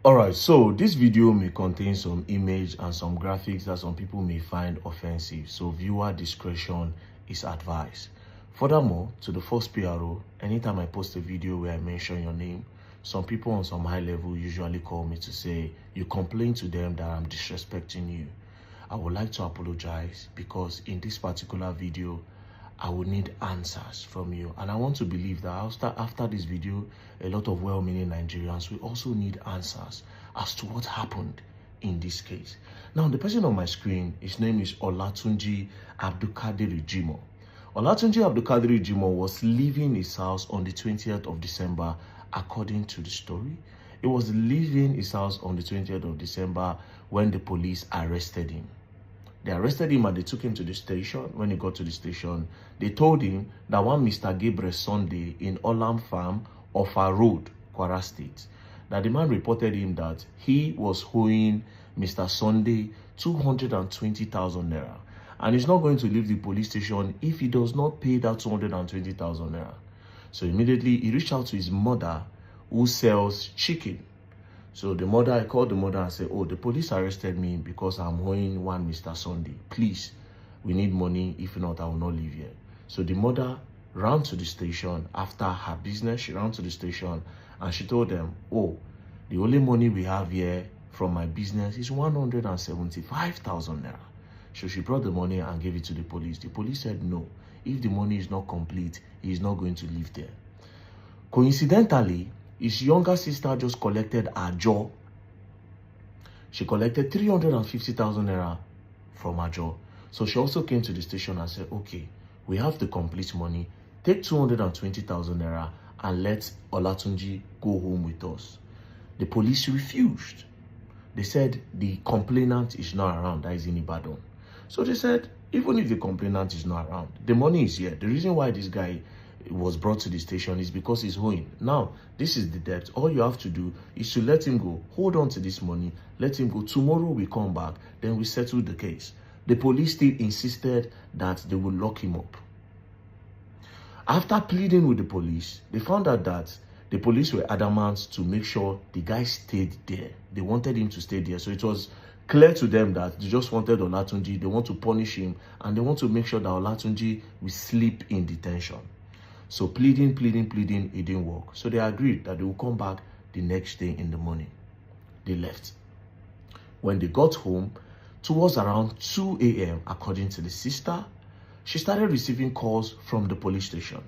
Alright, so this video may contain some image and some graphics that some people may find offensive, so viewer discretion is advised. Furthermore, to the first PRO, anytime I post a video where I mention your name, some people on some high level usually call me to say you complain to them that I'm disrespecting you. I would like to apologize because in this particular video I would need answers from you, and I want to believe that after this video a lot of well-meaning Nigerians will also need answers as to what happened in this case. Now, the person on my screen, his name is Olatunji Abdulkadir Jimoh. Olatunji Abdulkadir Jimoh was leaving his house on the 20th of December according to the story. He was leaving his house on the 20th of December when the police arrested him. They arrested him and they took him to the station. When he got to the station, they told him that one Mr. Gabriel Sunday in Olam Farm, Offa Road, Kwara State, that the man reported him that he was owing Mr. Sunday 220,000 naira. And he's not going to leave the police station if he does not pay that 220,000 naira. So immediately he reached out to his mother who sells chicken. So I called the mother and said, oh, the police arrested me because I'm owing one Mr. Sunday. Please, we need money. If not, I will not leave here. So the mother ran to the station after her business. She ran to the station and she told them, oh, the only money we have here from my business is 175,000 naira. So she brought the money and gave it to the police. The police said, no, if the money is not complete, he is not going to live there. Coincidentally, his younger sister just collected her jaw. She collected 350,000 naira from her jaw. So she also came to the station and said, okay, we have the complete money. Take 220,000 naira and let Olatunji go home with us. The police refused. They said the complainant is not around, that is in Ibadan. So they said, even if the complainant is not around, the money is here. The reason why this guy was brought to the station is because he's owing. Now, this is the debt. All you have to do is to let him go. Hold on to this money. Let him go. Tomorrow we come back. Then we settle the case. The police still insisted that they would lock him up. After pleading with the police, they found out that the police were adamant to make sure the guy stayed there. They wanted him to stay there. So it was clear to them that they just wanted Olatunji. They want to punish him. And they want to make sure that Olatunji will sleep in detention. So pleading, it didn't work. So they agreed that they would come back the next day in the morning. They left. When they got home, towards around 2 a.m., according to the sister, she started receiving calls from the police station.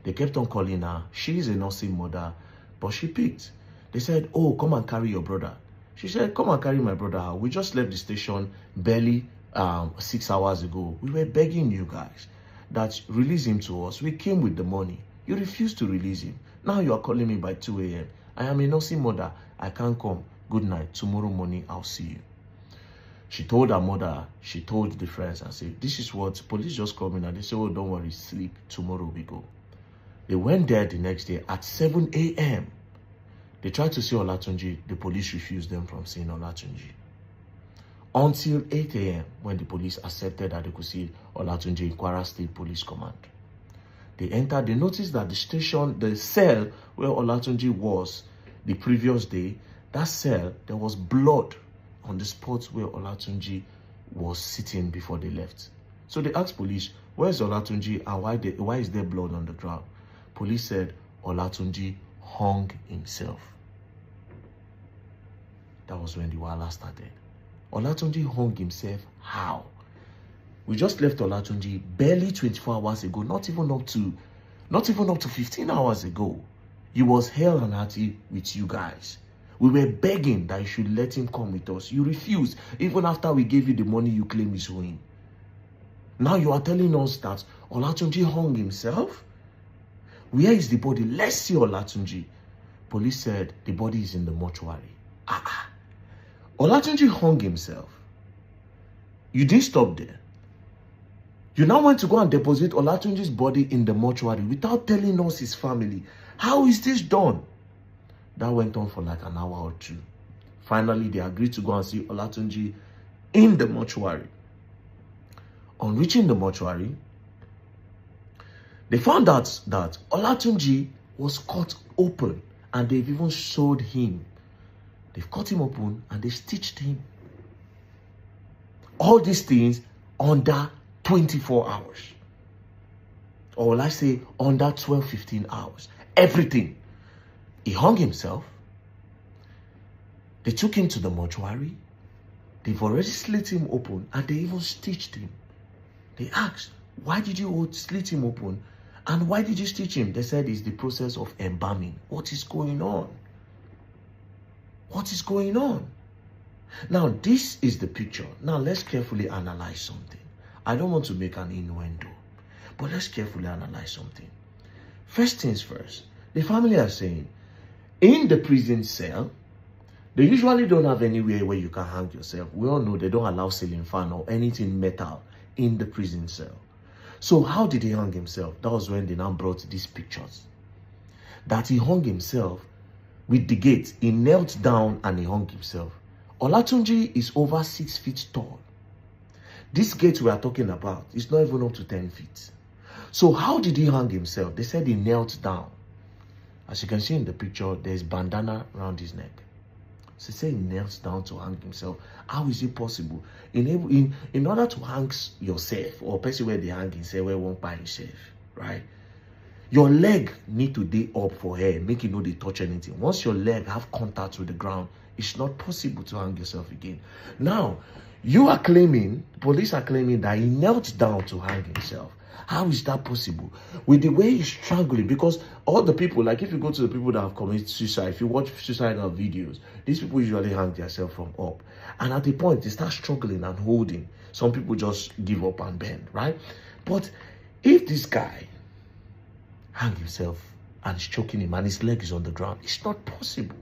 They kept on calling her. She is a nursing mother, but she picked. They said, oh, come and carry your brother. She said, come and carry my brother. We just left the station barely 6 hours ago. We were begging you guys that release him to us. We came with the money. You refused to release him. Now you are calling me by 2 a.m. I am a nursing mother. I can't come. Good night. Tomorrow morning, I'll see you. She told her mother, she told the friends and said, this is what police just called me. And they said, oh, don't worry, sleep. Tomorrow we go. They went there the next day at 7 a.m. They tried to see Olatunji. The police refused them from seeing Olatunji. Until 8 a.m. when the police accepted that they could see Olatunji in Kwara State Police Command. They entered, they noticed that the station, the cell where Olatunji was the previous day, that cell, there was blood on the spot where Olatunji was sitting before they left. So they asked police, where's Olatunji and why is there blood on the ground? Police said Olatunji hung himself. That was when the wahala started. Olatunji hung himself how? We just left Olatunji barely 24 hours ago, not even up to 15 hours ago. He was hell and hearty with you guys. We were begging that you should let him come with us. You refused, even after we gave you the money you claim he's owing. Now you are telling us that Olatunji hung himself? Where is the body? Let's see Olatunji. Police said the body is in the mortuary. Olatunji hung himself. You didn't stop there. You now want to go and deposit Olatunji's body in the mortuary without telling us his family. How is this done? That went on for like an hour or two. Finally, they agreed to go and see Olatunji in the mortuary. On reaching the mortuary, they found out that Olatunji was cut open and they've even showed him They've cut him open and they stitched him. All these things under 24 hours. Or let's say under 12, 15 hours. Everything. He hung himself. They took him to the mortuary. They've already slit him open and they even stitched him. They asked, why did you slit him open? And why did you stitch him? They said it's the process of embalming. What is going on? What is going on? Now, this is the picture. Now, let's carefully analyze something. I don't want to make an innuendo, but let's carefully analyze something. First things first, the family are saying, in the prison cell, they usually don't have anywhere where you can hang yourself. We all know they don't allow ceiling fan or anything metal in the prison cell. So how did he hang himself? That was when they now brought these pictures. That he hung himself with the gate. He knelt down and he hung himself. Olatunji is over 6 feet tall. This gate we are talking about is not even up to 10 feet. So how did he hang himself? They said he knelt down. As you can see in the picture, there's bandana around his neck. So say he knelt down to hang himself. How is it possible? In order to hang yourself, or person where they hang himself, where won't buy himself, right? Your leg need to be up for air, make it know they touch anything. Once your leg have contact with the ground, it's not possible to hang yourself again. Now, you are claiming, police are claiming that he knelt down to hang himself. How is that possible? With the way he's struggling, because all the people, like if you go to the people that have committed suicide, if you watch suicidal videos, these people usually hang themselves from up. And at the point, they start struggling and holding. Some people just give up and bend, right? But if this guy hang himself and is choking him and his leg is on the ground, it's not possible.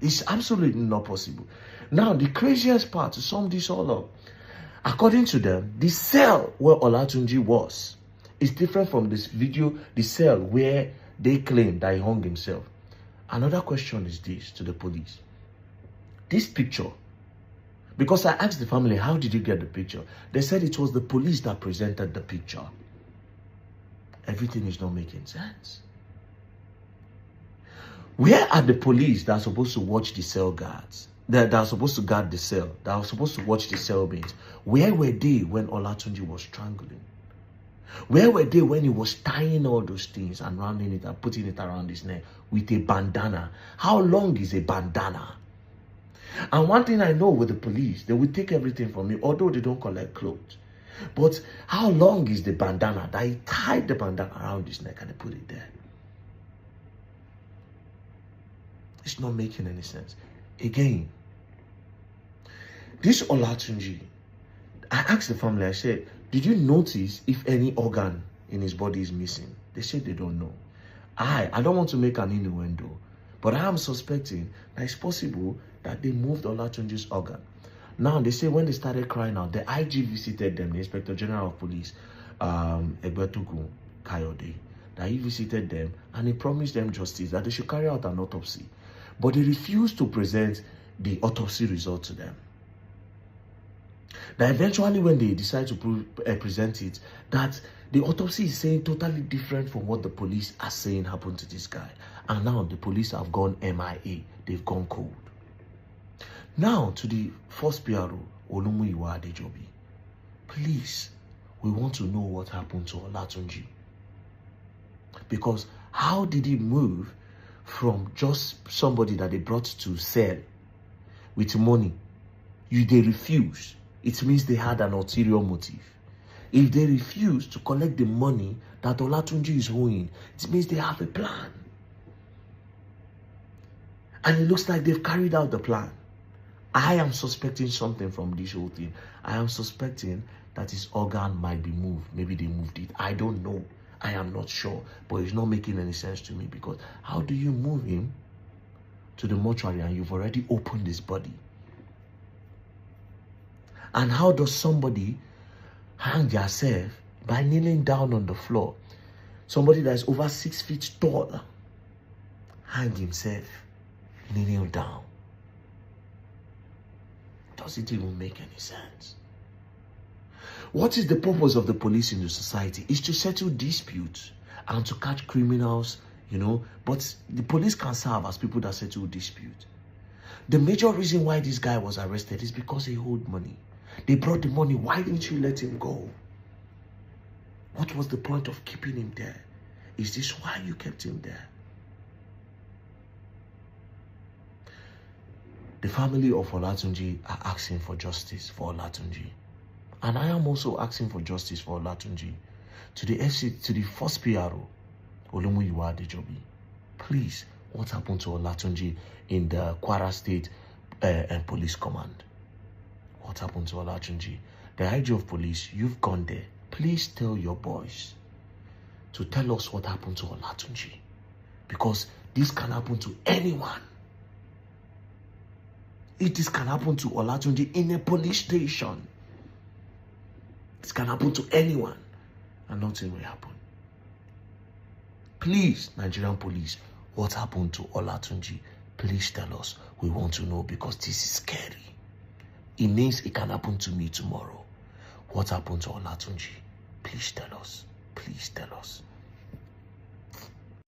It's absolutely not possible. Now, the craziest part, to sum this all up, according to them, the cell where Olatunji was is different from this video, the cell where they claim that he hung himself. Another question is this to the police. This picture, because I asked the family, how did you get the picture? They said it was the police that presented the picture. Everything is not making sense. Where are the police that are supposed to watch the cell guards? That are supposed to guard the cell, that are supposed to watch the cellmates? Where were they when Olatunji was strangling? Where were they when he was tying all those things and rounding it and putting it around his neck with a bandana? How long is a bandana? And one thing I know with the police, they will take everything from me, although they don't collect clothes. But how long is the bandana that he tied the bandana around his neck and they put it there? It's not making any sense. Again, this Olatunji, I asked the family, I said, did you notice if any organ in his body is missing? They said they don't know. I don't want to make an innuendo, but I am suspecting that it's possible that they moved Olatunji's organ. Now, they say when they started crying out, the IG visited them, the Inspector General of Police, Egbetukun Kayode, that he visited them and he promised them justice, that they should carry out an autopsy. But they refused to present the autopsy result to them. Now, eventually, when they decide to present it, that the autopsy is saying totally different from what the police are saying happened to this guy. And now the police have gone MIA. They've gone cold. Now, to the first PRO, Olumuyiwa Adejobi. Please, we want to know what happened to Olatunji. Because how did he move from just somebody that they brought to sell with money? They refuse. It means they had an ulterior motive. If they refuse to collect the money that Olatunji is owing, it means they have a plan. And it looks like they've carried out the plan. I am suspecting something from this whole thing. I am suspecting that his organ might be moved. Maybe they moved it. I don't know. I am not sure. But it's not making any sense to me, because how do you move him to the mortuary and you've already opened his body? And how does somebody hang themselves by kneeling down on the floor? Somebody that is over 6 feet tall hang himself kneeling down. Does it even make any sense? What is the purpose of the police in the society? Is to settle disputes and to catch criminals, you know. But the police can serve as people that settle disputes. The major reason why this guy was arrested is because he owed money. They brought the money. Why didn't you let him go? What was the point of keeping him there? Is this why you kept him there? The family of Olatunji are asking for justice for Olatunji. And I am also asking for justice for Olatunji. To the first PRO, Olumuyiwa Adejobi, please, what happened to Olatunji in the Kwara State Police Command? What happened to Olatunji? The IG of Police, you've gone there. Please tell your boys to tell us what happened to Olatunji. Because this can happen to anyone. This can happen to Olatunji in a police station. This can happen to anyone. And nothing will happen. Please, Nigerian police, what happened to Olatunji? Please tell us. We want to know because this is scary. It means it can happen to me tomorrow. What happened to Olatunji? Please tell us. Please tell us.